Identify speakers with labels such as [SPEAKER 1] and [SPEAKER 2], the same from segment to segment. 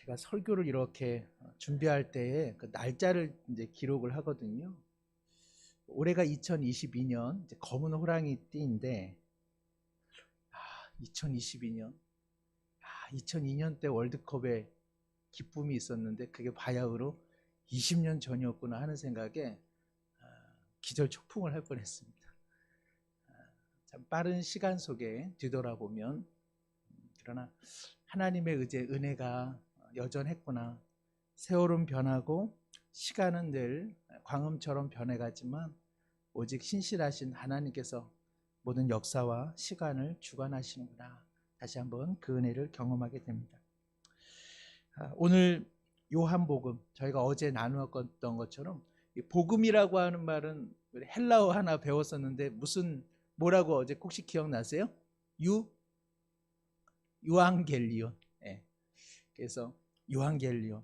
[SPEAKER 1] 제가 설교를 이렇게 준비할 때에 그 날짜를 이제 기록을 하거든요. 올해가 2022년 이제 검은 호랑이 띠인데, 2022년, 2002년 때 월드컵에 기쁨이 있었는데 그게 바야흐로 20년 전이었구나 하는 생각에 기절 초풍을 할 뻔했습니다. 참 빠른 시간 속에 뒤돌아보면, 그러나 하나님의 의제, 은혜가 여전했구나. 세월은 변하고 시간은 늘 광음처럼 변해가지만 오직 신실하신 하나님께서 모든 역사와 시간을 주관하시는구나. 다시 한번 그 은혜를 경험하게 됩니다. 오늘 요한복음, 저희가 어제 나누었던 것처럼 복음이라고 하는 말은 헬라어 하나 배웠었는데 뭐라고 어제 혹시 기억나세요? 유앙겔리온. 그래서 유앙겔리온,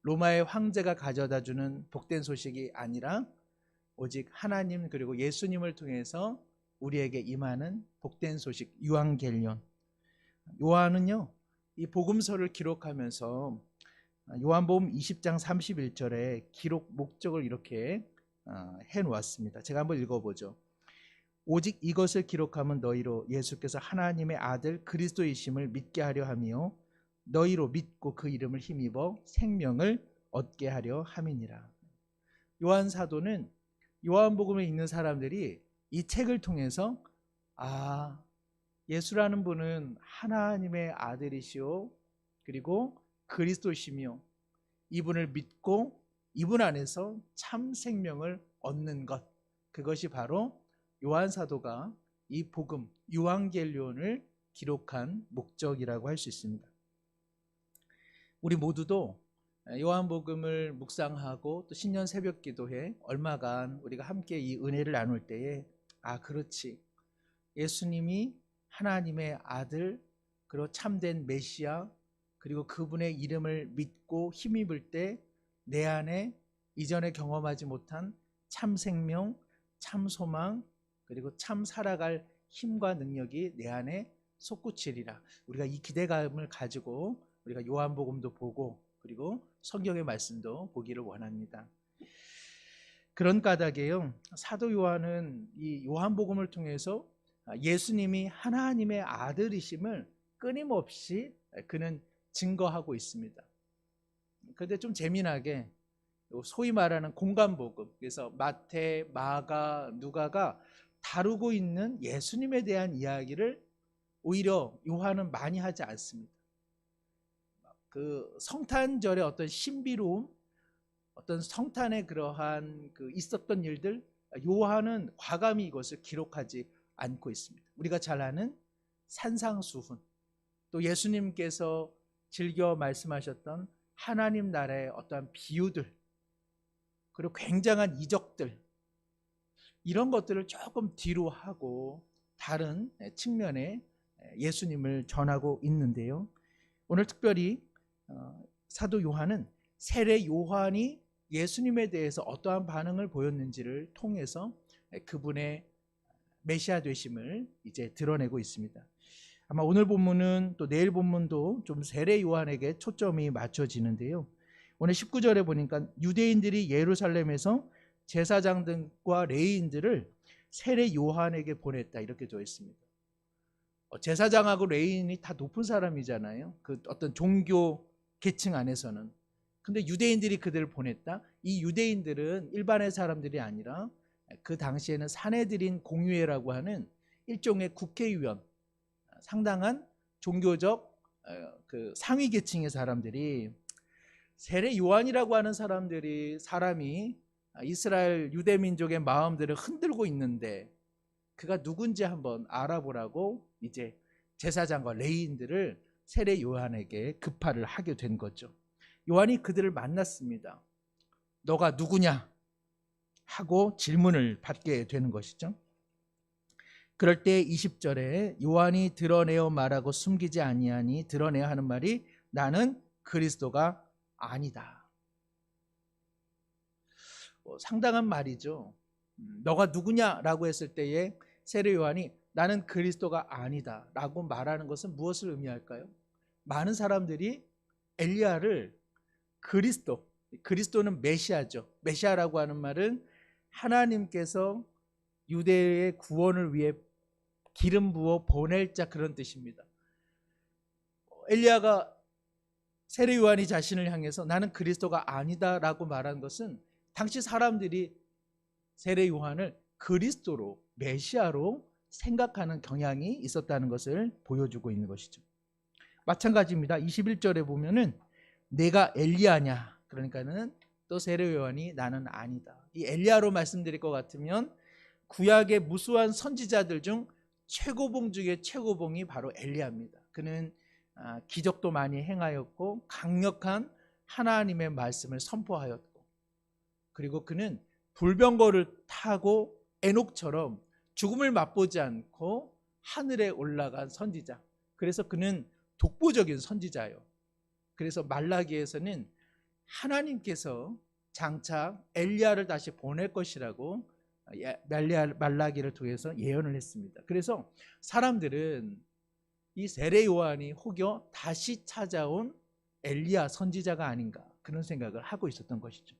[SPEAKER 1] 로마의 황제가 가져다주는 복된 소식이 아니라 오직 하나님 그리고 예수님을 통해서 우리에게 임하는 복된 소식, 유앙겔리온. 요한은요, 이 복음서를 기록하면서 요한복음 20장 31절에 기록 목적을 이렇게 해놓았습니다. 제가 한번 읽어보죠. 오직 이것을 기록하면 너희로 예수께서 하나님의 아들 그리스도이심을 믿게 하려 하며 너희로 믿고 그 이름을 힘입어 생명을 얻게 하려 함이니라. 요한 사도는 요한복음에 있는 사람들이 이 책을 통해서 예수라는 분은 하나님의 아들이시오, 그리고 그리스도시며 이분을 믿고 이분 안에서 참 생명을 얻는 것, 그것이 바로 요한 사도가 이 복음 유앙겔리온을 기록한 목적이라고 할 수 있습니다. 우리 모두도 요한복음을 묵상하고 또 신년 새벽 기도회 얼마간 우리가 함께 이 은혜를 나눌 때에 그렇지, 예수님이 하나님의 아들, 그리고 참된 메시아, 그리고 그분의 이름을 믿고 힘입을 때 내 안에 이전에 경험하지 못한 참 생명, 참 소망, 그리고 참 살아갈 힘과 능력이 내 안에 솟구치리라. 우리가 이 기대감을 가지고 우리가 요한복음도 보고 그리고 성경의 말씀도 보기를 원합니다. 그런 까닭에요, 사도 요한은 이 요한복음을 통해서 예수님이 하나님의 아들이심을 끊임없이 그는 증거하고 있습니다. 그런데 좀 재미나게 소위 말하는 공간복음, 그래서 마태, 마가, 누가가 다루고 있는 예수님에 대한 이야기를 오히려 요한은 많이 하지 않습니다. 그 성탄절의 어떤 신비로움, 어떤 성탄의 그러한 있었던 일들, 요한은 과감히 이것을 기록하지 않고 있습니다. 우리가 잘 아는 산상수훈, 또 예수님께서 즐겨 말씀하셨던 하나님 나라의 어떠한 비유들, 그리고 굉장한 이적들, 이런 것들을 조금 뒤로 하고 다른 측면에 예수님을 전하고 있는데요, 오늘 특별히 사도 요한은 세례 요한이 예수님에 대해서 어떠한 반응을 보였는지를 통해서 그분의 메시아 되심을 이제 드러내고 있습니다. 아마 오늘 본문은 또 내일 본문도 좀 세례 요한에게 초점이 맞춰지는데요, 오늘 19절에 보니까 유대인들이 예루살렘에서 제사장들과 레위인들을 세례 요한에게 보냈다, 이렇게 되어 있습니다. 제사장하고 레위인이 다 높은 사람이잖아요, 그 어떤 종교 계층 안에서는. 근데 유대인들이 그들을 보냈다. 이 유대인들은 일반의 사람들이 아니라 그 당시에는 산헤드린 공회라고 하는 일종의 국회의원, 상당한 종교적 그 상위 계층의 사람들이, 세례 요한이라고 하는 사람이 이스라엘 유대 민족의 마음들을 흔들고 있는데 그가 누군지 한번 알아보라고 이제 제사장과 레위인들을 세례 요한에게 급파를 하게 된 거죠. 요한이 그들을 만났습니다. 너가 누구냐 하고 질문을 받게 되는 것이죠. 그럴 때 20절에 요한이 드러내어 말하고 숨기지 아니하니, 드러내야 하는 말이 나는 그리스도가 아니다. 상당한 말이죠. 너가 누구냐라고 했을 때에 세례 요한이 나는 그리스도가 아니다 라고 말하는 것은 무엇을 의미할까요? 많은 사람들이 엘리야를 그리스도는 메시아죠. 메시아라고 하는 말은 하나님께서 유대의 구원을 위해 기름 부어 보낼 자, 그런 뜻입니다. 엘리야가 세례 요한이 자신을 향해서 나는 그리스도가 아니다라고 말한 것은 당시 사람들이 세례 요한을 그리스도로, 메시아로 생각하는 경향이 있었다는 것을 보여주고 있는 것이죠. 마찬가지입니다. 21절에 보면은 내가 엘리야냐, 그러니까는 또 세례 요한이 나는 아니다. 이 엘리야로 말씀드릴 것 같으면 구약의 무수한 선지자들 중 최고봉 중에 최고봉이 바로 엘리야입니다. 그는 기적도 많이 행하였고 강력한 하나님의 말씀을 선포하였고, 그리고 그는 불병거를 타고 에녹처럼 죽음을 맛보지 않고 하늘에 올라간 선지자. 그래서 그는 독보적인 선지자예요. 그래서 말라기에서는 하나님께서 장차 엘리야를 다시 보낼 것이라고 말라기를 통해서 예언을 했습니다. 그래서 사람들은 이 세례 요한이 혹여 다시 찾아온 엘리야 선지자가 아닌가, 그런 생각을 하고 있었던 것이죠.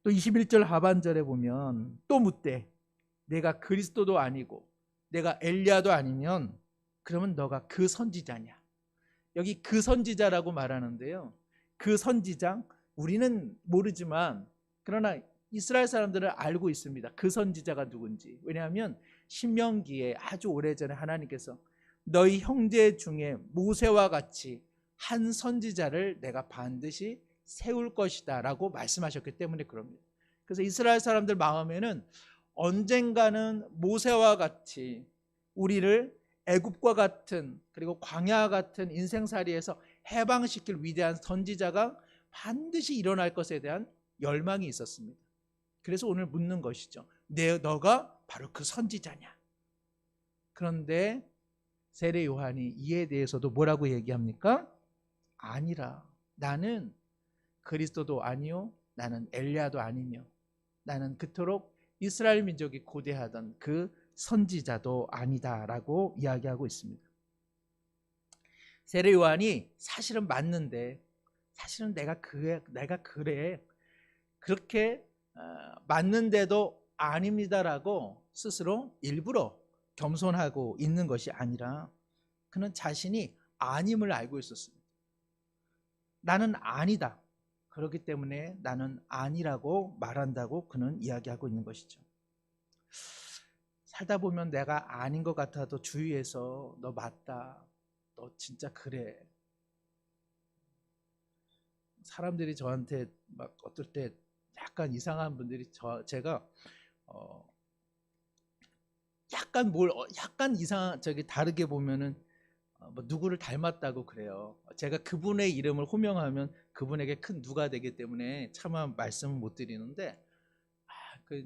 [SPEAKER 1] 또 21절 하반절에 보면 또 묻되 내가 그리스도도 아니고 내가 엘리야도 아니면 그러면 너가 그 선지자냐. 여기 그 선지자라고 말하는데요, 그 선지자, 우리는 모르지만 그러나 이스라엘 사람들은 알고 있습니다. 그 선지자가 누군지. 왜냐하면 신명기에 아주 오래전에 하나님께서 너희 형제 중에 모세와 같이 한 선지자를 내가 반드시 세울 것이다 라고 말씀하셨기 때문에 그럽니다. 그래서 이스라엘 사람들 마음에는 언젠가는 모세와 같이 우리를 애굽과 같은, 그리고 광야 같은 인생살이에서 해방시킬 위대한 선지자가 반드시 일어날 것에 대한 열망이 있었습니다. 그래서 오늘 묻는 것이죠. 너가 바로 그 선지자냐? 그런데 세례 요한이 이에 대해서도 뭐라고 얘기합니까? 아니라, 나는 그리스도도 아니요, 나는 엘리야도 아니며, 나는 그토록 이스라엘 민족이 고대하던 그 선지자도 아니다라고 이야기하고 있습니다. 세례 요한이 사실은 맞는데, 사실은 내가 그래 그렇게 맞는데도 아닙니다라고 스스로 일부러 겸손하고 있는 것이 아니라 그는 자신이 아님을 알고 있었습니다. 나는 아니다. 그렇기 때문에 나는 아니라고 말한다고 그는 이야기하고 있는 것이죠. 살다 보면 내가 아닌 것 같아도 주위에서 너 맞다, 너 진짜 그래. 사람들이 저한테 막 어떨 때 약간 이상한 분들이 제가 약간 이상 다르게 보면은 뭐 누구를 닮았다고 그래요. 제가 그분의 이름을 호명하면 그분에게 큰 누가 되기 때문에 차마 말씀을 못 드리는데,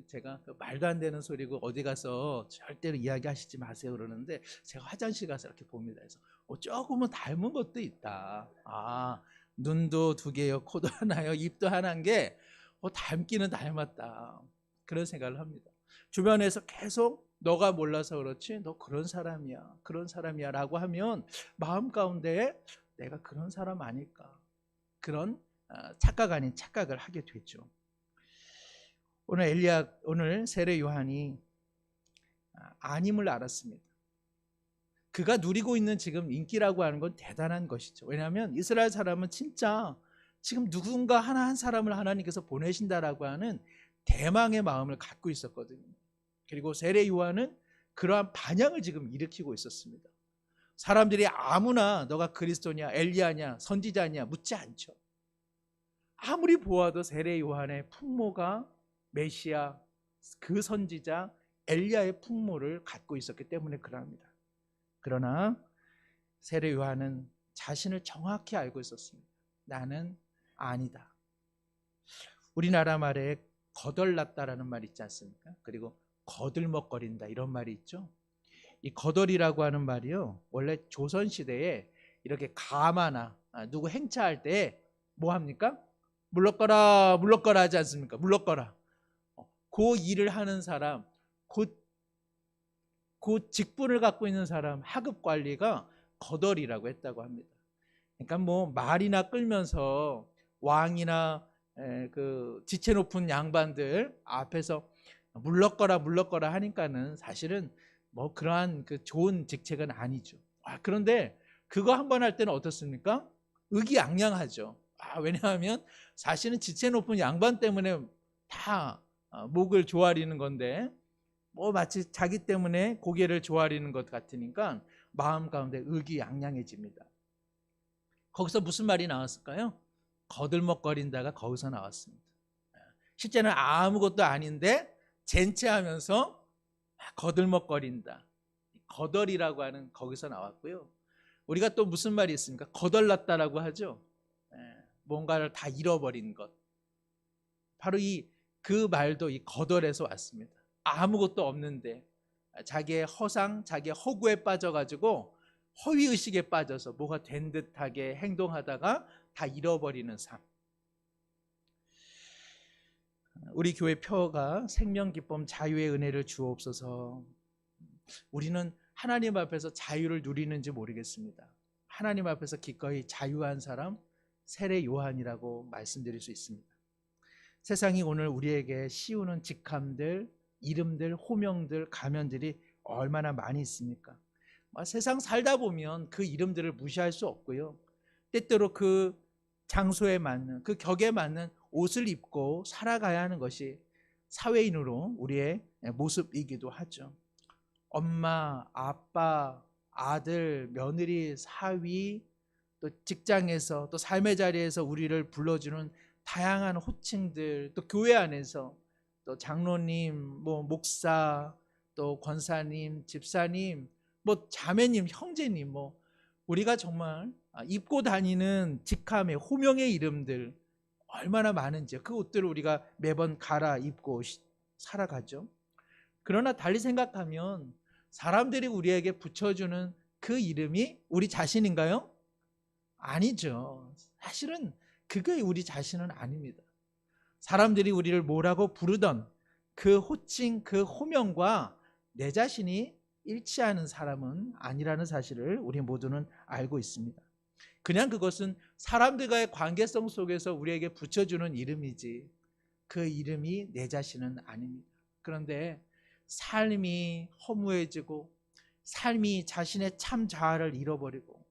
[SPEAKER 1] 제가 말도 안 되는 소리고 어디 가서 절대로 이야기하시지 마세요 그러는데, 제가 화장실 가서 이렇게 봅니다. 그래서 조금은 닮은 것도 있다. 눈도 두 개요, 코도 하나요, 입도 하나인 게 닮기는 닮았다, 그런 생각을 합니다. 주변에서 계속 너가 몰라서 그렇지 너 그런 사람이야 라고 하면 마음 가운데 내가 그런 사람 아닐까, 그런 착각 아닌 착각을 하게 되죠. 오늘 세례 요한이 아님을 알았습니다. 그가 누리고 있는 지금 인기라고 하는 건 대단한 것이죠. 왜냐하면 이스라엘 사람은 진짜 지금 누군가 한 사람을 하나님께서 보내신다라고 하는 대망의 마음을 갖고 있었거든요. 그리고 세례 요한은 그러한 반향을 지금 일으키고 있었습니다. 사람들이 아무나 너가 그리스도냐, 엘리야냐, 선지자냐 묻지 않죠. 아무리 보아도 세례 요한의 풍모가 메시아, 그 선지자 엘리야의 풍모를 갖고 있었기 때문에 그럽니다. 그러나 세례 요한은 자신을 정확히 알고 있었습니다. 나는 아니다. 우리나라 말에 거덜났다라는 말이 있지 않습니까? 그리고 거들먹거린다, 이런 말이 있죠. 이 거덜이라고 하는 말이요, 원래 조선시대에 이렇게 가마나 누구 행차할 때 뭐 합니까? 물러거라 하지 않습니까? 물러거라. 그 일을 하는 사람, 그 직분을 갖고 있는 사람, 하급 관리가 거덜이라고 했다고 합니다. 그러니까 뭐 말이나 끌면서 왕이나 그 지체 높은 양반들 앞에서 물러거라 하니까는 사실은 뭐 그러한 그 좋은 직책은 아니죠. 그런데 그거 한 번 할 때는 어떻습니까? 의기양양하죠. 왜냐하면 사실은 지체 높은 양반 때문에 다 목을 조아리는 건데 뭐 마치 자기 때문에 고개를 조아리는 것 같으니까 마음 가운데 의기양양해집니다. 거기서 무슨 말이 나왔을까요? 거들먹거린다가 거기서 나왔습니다. 실제는 아무것도 아닌데 젠체하면서 거들먹거린다. 거덜이라고 하는 거기서 나왔고요. 우리가 또 무슨 말이 있습니까? 거덜났다라고 하죠. 뭔가를 다 잃어버린 것. 바로 그 말도 이 거덜에서 왔습니다. 아무것도 없는데 자기의 허상, 자기의 허구에 빠져가지고 허위의식에 빠져서 뭐가 된 듯하게 행동하다가 다 잃어버리는 삶. 우리 교회 표어가 생명, 기쁨, 자유의 은혜를 주옵소서. 우리는 하나님 앞에서 자유를 누리는지 모르겠습니다. 하나님 앞에서 기꺼이 자유한 사람, 세례 요한이라고 말씀드릴 수 있습니다. 세상이 오늘 우리에게 씌우는 직함들, 이름들, 호명들, 가면들이 얼마나 많이 있습니까? 세상 살다 보면 그 이름들을 무시할 수 없고요. 때때로 그 장소에 맞는, 그 격에 맞는 옷을 입고 살아가야 하는 것이 사회인으로 우리의 모습이기도 하죠. 엄마, 아빠, 아들, 며느리, 사위, 또 직장에서, 또 삶의 자리에서 우리를 불러주는 다양한 호칭들, 또 교회 안에서 또 장로님, 뭐 목사, 또 권사님, 집사님, 뭐 자매님, 형제님, 뭐 우리가 정말 입고 다니는 직함의 호명의 이름들 얼마나 많은지 그 옷들을 우리가 매번 갈아입고 살아가죠. 그러나 달리 생각하면 사람들이 우리에게 붙여주는 그 이름이 우리 자신인가요? 아니죠. 사실은 그게 우리 자신은 아닙니다. 사람들이 우리를 뭐라고 부르던 그 호칭, 그 호명과 내 자신이 일치하는 사람은 아니라는 사실을 우리 모두는 알고 있습니다. 그냥 그것은 사람들과의 관계성 속에서 우리에게 붙여주는 이름이지 그 이름이 내 자신은 아닙니다. 그런데 삶이 허무해지고 삶이 자신의 참 자아를 잃어버리고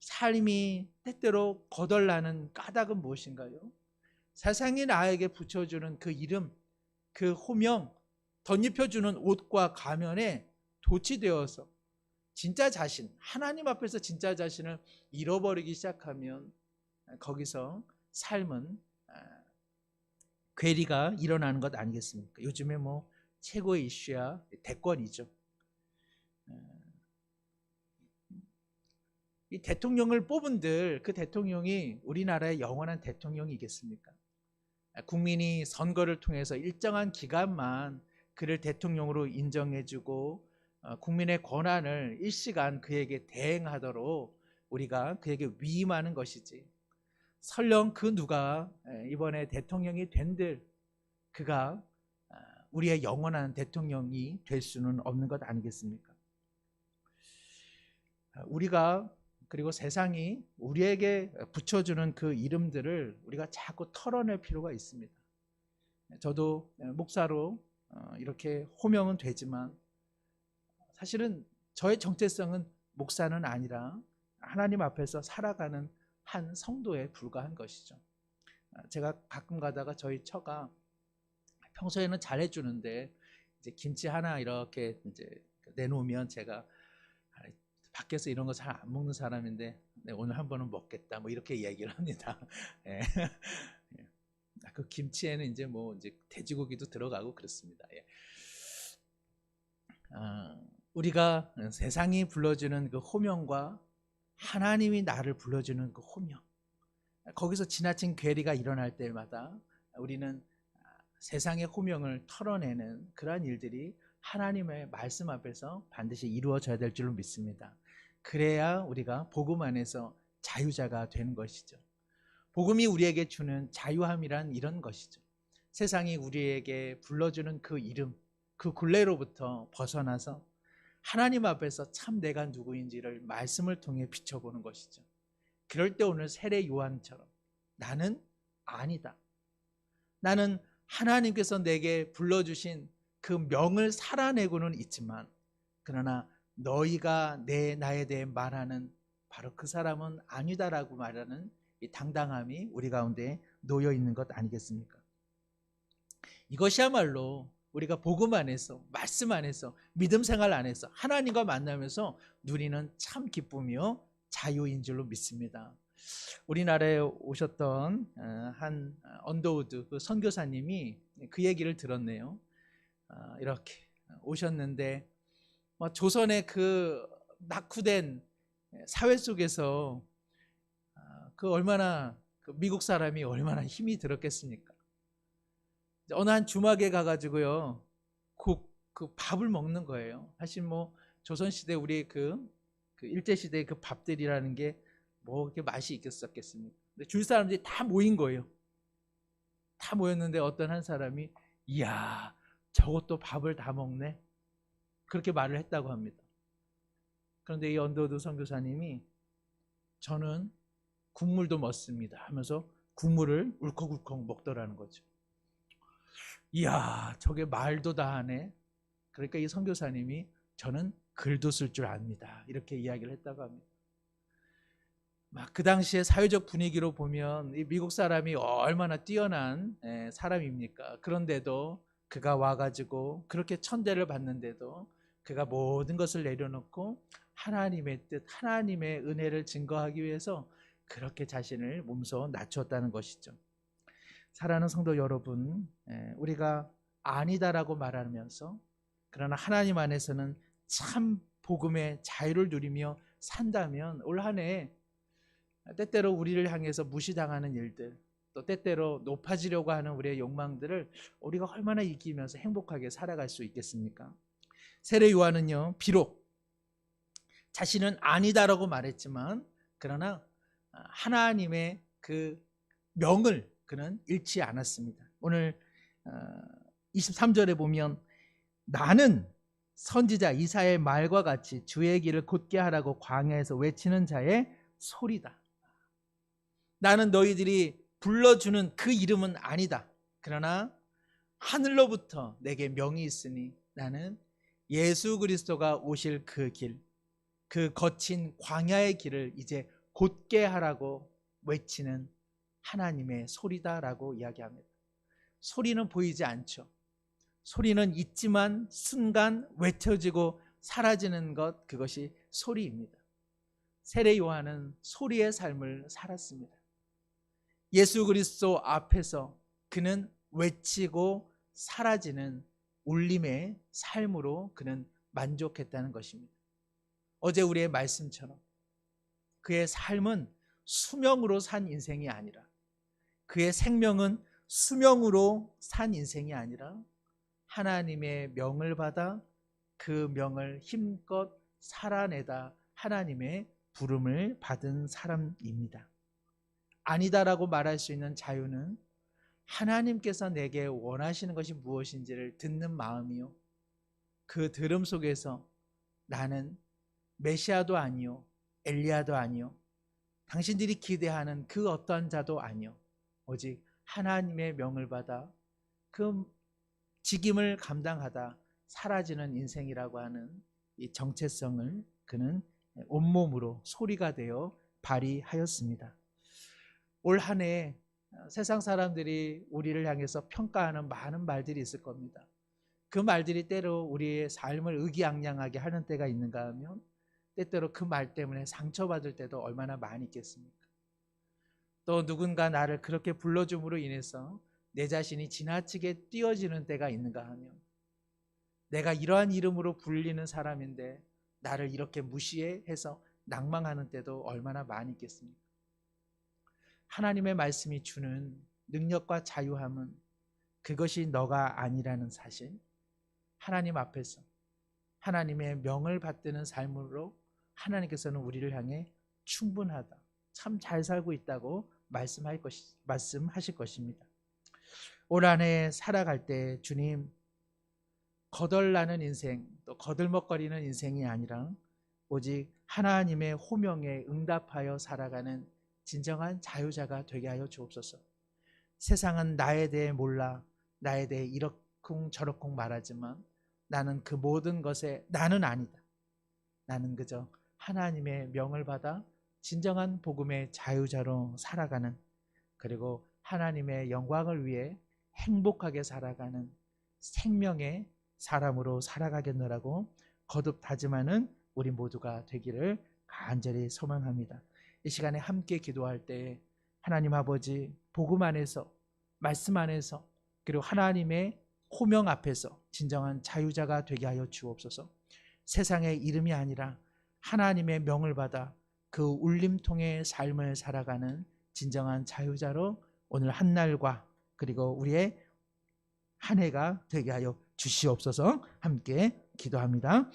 [SPEAKER 1] 삶이 때때로 거덜나는 까닭은 무엇인가요? 세상이 나에게 붙여주는 그 이름, 그 호명, 덧입혀주는 옷과 가면에 도취되어서 진짜 자신, 하나님 앞에서 진짜 자신을 잃어버리기 시작하면 거기서 삶은 괴리가 일어나는 것 아니겠습니까? 요즘에 뭐 최고의 이슈야 대권이죠. 이 대통령을 뽑은들 그 대통령이 우리나라의 영원한 대통령이겠습니까? 국민이 선거를 통해서 일정한 기간만 그를 대통령으로 인정해주고 국민의 권한을 일시간 그에게 대행하도록 우리가 그에게 위임하는 것이지 설령 그 누가 이번에 대통령이 된들 그가 우리의 영원한 대통령이 될 수는 없는 것 아니겠습니까? 우리가 그리고 세상이 우리에게 붙여주는 그 이름들을 우리가 자꾸 털어낼 필요가 있습니다. 저도 목사로 이렇게 호명은 되지만 사실은 저의 정체성은 목사는 아니라 하나님 앞에서 살아가는 한 성도에 불과한 것이죠. 제가 가끔 가다가 저희 처가 평소에는 잘해주는데 이제 김치 하나 이렇게 이제 내놓으면 제가 밖에서 이런 거 잘 안 먹는 사람인데 오늘 한 번은 먹겠다 뭐 이렇게 얘기를 합니다. 예. 그 김치에는 이제 뭐 이제 돼지고기도 들어가고 그렇습니다. 예. 우리가 세상이 불러주는 그 호명과 하나님이 나를 불러주는 그 호명, 거기서 지나친 괴리가 일어날 때마다 우리는 세상의 호명을 털어내는 그러한 일들이 하나님의 말씀 앞에서 반드시 이루어져야 될 줄로 믿습니다. 그래야 우리가 복음 안에서 자유자가 되는 것이죠. 복음이 우리에게 주는 자유함이란 이런 것이죠. 세상이 우리에게 불러주는 그 이름, 그 굴레로부터 벗어나서 하나님 앞에서 참 내가 누구인지를 말씀을 통해 비춰보는 것이죠. 그럴 때 오늘 세례 요한처럼 나는 아니다. 나는 하나님께서 내게 불러주신 그 명을 살아내고는 있지만 그러나 너희가 나에 대해 말하는 바로 그 사람은 아니다라고 말하는 이 당당함이 우리 가운데 놓여 있는 것 아니겠습니까? 이것이야말로 우리가 복음 안에서, 말씀 안에서, 믿음 생활 안에서 하나님과 만나면서 누리는 참 기쁨이요 자유인 줄로 믿습니다. 우리나라에 오셨던 한 언더우드 그 선교사님이 그 얘기를 들었네요. 이렇게 오셨는데 조선의 그 낙후된 사회 속에서 그 얼마나 그 미국 사람이 얼마나 힘이 들었겠습니까? 어느 한 주막에 가가지고요 그 밥을 먹는 거예요. 사실 뭐 조선시대 우리 그 일제시대 그 밥들이라는 게 뭐 그렇게 맛이 있겠습니까? 근데 줄 사람들이 다 모인 거예요. 다 모였는데 어떤 한 사람이 이야 저것도 밥을 다 먹네 그렇게 말을 했다고 합니다. 그런데 이 언더우드 선교사님이 저는 국물도 먹습니다 하면서 국물을 울컥울컥 먹더라는 거죠. 이야 저게 말도 다 하네. 그러니까 이 선교사님이 저는 글도 쓸 줄 압니다 이렇게 이야기를 했다고 합니다. 막 그 당시에 사회적 분위기로 보면 이 미국 사람이 얼마나 뛰어난 사람입니까? 그런데도 그가 와가지고 그렇게 천대를 받는데도 그가 모든 것을 내려놓고 하나님의 뜻, 하나님의 은혜를 증거하기 위해서 그렇게 자신을 몸소 낮췄다는 것이죠. 사랑하는 성도 여러분, 우리가 아니다라고 말하면서 그러나 하나님 안에서는 참 복음의 자유를 누리며 산다면 올 한 해 때때로 우리를 향해서 무시당하는 일들, 또 때때로 높아지려고 하는 우리의 욕망들을 우리가 얼마나 이기면서 행복하게 살아갈 수 있겠습니까? 세례 요한은요 비록 자신은 아니다라고 말했지만 그러나 하나님의 그 명을 그는 잃지 않았습니다. 오늘 23절에 보면 나는 선지자 이사야의 말과 같이 주의 길을 곧게 하라고 광야에서 외치는 자의 소리다. 나는 너희들이 불러주는 그 이름은 아니다. 그러나 하늘로부터 내게 명이 있으니 나는 예수 그리스도가 오실 그 길, 그 거친 광야의 길을 이제 곧게 하라고 외치는 하나님의 소리다라고 이야기합니다. 소리는 보이지 않죠. 소리는 있지만 순간 외쳐지고 사라지는 것, 그것이 소리입니다. 세례 요한은 소리의 삶을 살았습니다. 예수 그리스도 앞에서 그는 외치고 사라지는 울림의 삶으로 그는 만족했다는 것입니다. 어제 우리의 말씀처럼 그의 삶은 수명으로 산 인생이 아니라 그의 생명은 수명으로 산 인생이 아니라 하나님의 명을 받아 그 명을 힘껏 살아내다 하나님의 부름을 받은 사람입니다. 아니다라고 말할 수 있는 자유는 하나님께서 내게 원하시는 것이 무엇인지를 듣는 마음이요 그 들음 속에서 나는 메시아도 아니요 엘리야도 아니요 당신들이 기대하는 그 어떠한 자도 아니요 오직 하나님의 명을 받아 그 직임을 감당하다 사라지는 인생이라고 하는 이 정체성을 그는 온몸으로 소리가 되어 발휘하였습니다. 올 한 해 세상 사람들이 우리를 향해서 평가하는 많은 말들이 있을 겁니다. 그 말들이 때로 우리의 삶을 의기양양하게 하는 때가 있는가 하면 때때로 그 말 때문에 상처받을 때도 얼마나 많이 있겠습니까? 또 누군가 나를 그렇게 불러줌으로 인해서 내 자신이 지나치게 띄어지는 때가 있는가 하면 내가 이러한 이름으로 불리는 사람인데 나를 이렇게 무시해서 낭망하는 때도 얼마나 많이 있겠습니까? 하나님의 말씀이 주는 능력과 자유함은 그것이 너가 아니라는 사실, 하나님 앞에서 하나님의 명을 받드는 삶으로 하나님께서는 우리를 향해 충분하다, 참 잘 살고 있다고 말씀하실 것입니다. 올 한 해 살아갈 때 주님 거덜나는 인생, 또 거들먹거리는 인생이 아니라 오직 하나님의 호명에 응답하여 살아가는 진정한 자유자가 되게 하여 주옵소서. 세상은 나에 대해 몰라 나에 대해 이러쿵저러쿵 말하지만 나는 그 모든 것에 나는 아니다. 나는 그저 하나님의 명을 받아 진정한 복음의 자유자로 살아가는, 그리고 하나님의 영광을 위해 행복하게 살아가는 생명의 사람으로 살아가겠노라고 거듭 다짐하는 우리 모두가 되기를 간절히 소망합니다. 이 시간에 함께 기도할 때 하나님 아버지, 복음 안에서, 말씀 안에서, 그리고 하나님의 호명 앞에서 진정한 자유자가 되게 하여 주옵소서. 세상의 이름이 아니라 하나님의 명을 받아 그 울림통의 삶을 살아가는 진정한 자유자로 오늘 한날과 그리고 우리의 한 해가 되게 하여 주시옵소서. 함께 기도합니다.